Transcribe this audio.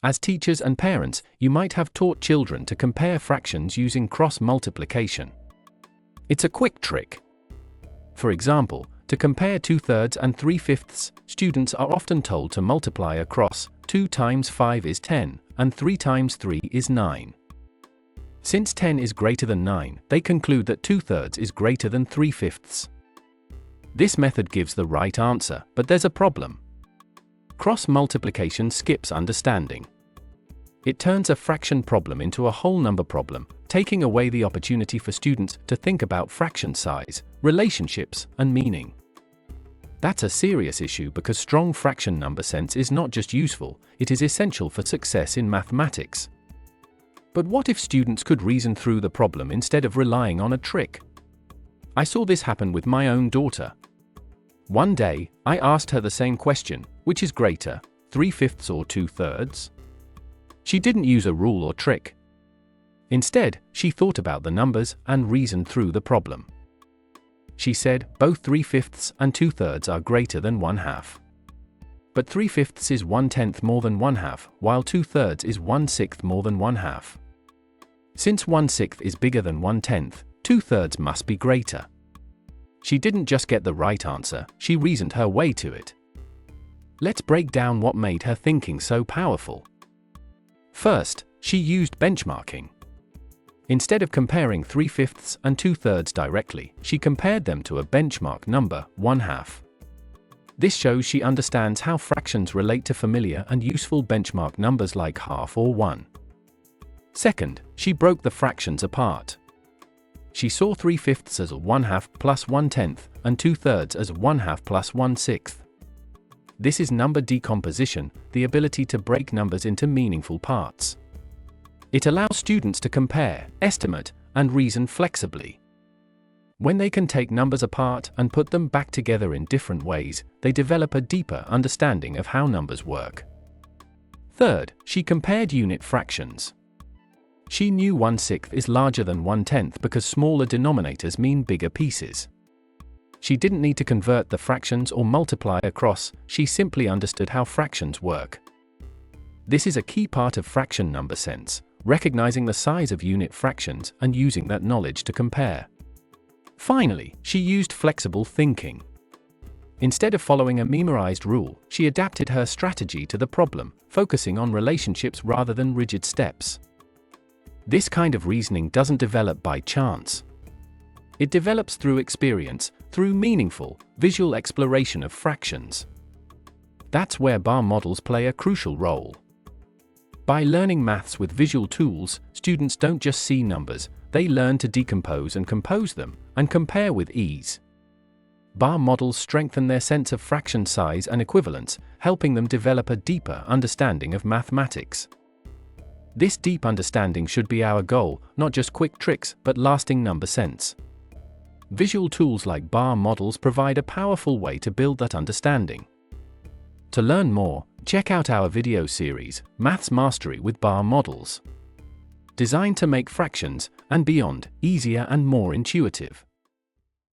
As teachers and parents, you might have taught children to compare fractions using cross-multiplication. It's a quick trick. For example, to compare 2/3 and 3/5, students are often told to multiply across. 2 times 5 is 10, and 3 times 3 is 9. Since 10 is greater than 9, they conclude that 2/3 is greater than 3/5. This method gives the right answer, but there's a problem. Cross-multiplication skips understanding. It turns a fraction problem into a whole number problem, taking away the opportunity for students to think about fraction size, relationships, and meaning. That's a serious issue because strong fraction number sense is not just useful, it is essential for success in mathematics. But what if students could reason through the problem instead of relying on a trick? I saw this happen with my own daughter. One day, I asked her the same question: which is greater, 3/5 or 2/3? She didn't use a rule or trick. Instead, she thought about the numbers and reasoned through the problem. She said, both 3/5 and 2/3 are greater than 1/2. But 3/5 is 1/10 more than 1/2, while 2/3 is 1/6 more than 1/2. Since 1/6 is bigger than 1/10, 2/3 must be greater. She didn't just get the right answer, she reasoned her way to it. Let's break down what made her thinking so powerful. First, she used benchmarking. Instead of comparing 3/5 and 2/3 directly, she compared them to a benchmark number, 1/2. This shows she understands how fractions relate to familiar and useful benchmark numbers like half or 1. Second, she broke the fractions apart. She saw 3/5 as a 1/2 plus 1/10, and 2/3 as 1/2 plus 1/6. This is number decomposition, the ability to break numbers into meaningful parts. It allows students to compare, estimate, and reason flexibly. When they can take numbers apart and put them back together in different ways, they develop a deeper understanding of how numbers work. Third, she compared unit fractions. She knew 1/6 is larger than 1/10 because smaller denominators mean bigger pieces. She didn't need to convert the fractions or multiply across, she simply understood how fractions work. This is a key part of fraction number sense, recognizing the size of unit fractions and using that knowledge to compare. Finally, she used flexible thinking. Instead of following a memorized rule, she adapted her strategy to the problem, focusing on relationships rather than rigid steps. This kind of reasoning doesn't develop by chance. It develops through experience, through meaningful, visual exploration of fractions. That's where bar models play a crucial role. By learning maths with visual tools, students don't just see numbers, they learn to decompose and compose them, and compare with ease. Bar models strengthen their sense of fraction size and equivalence, helping them develop a deeper understanding of mathematics. This deep understanding should be our goal, not just quick tricks, but lasting number sense. Visual tools like bar models provide a powerful way to build that understanding. To learn more, check out our video series, Maths Mastery with Bar Models. Designed to make fractions and beyond easier and more intuitive.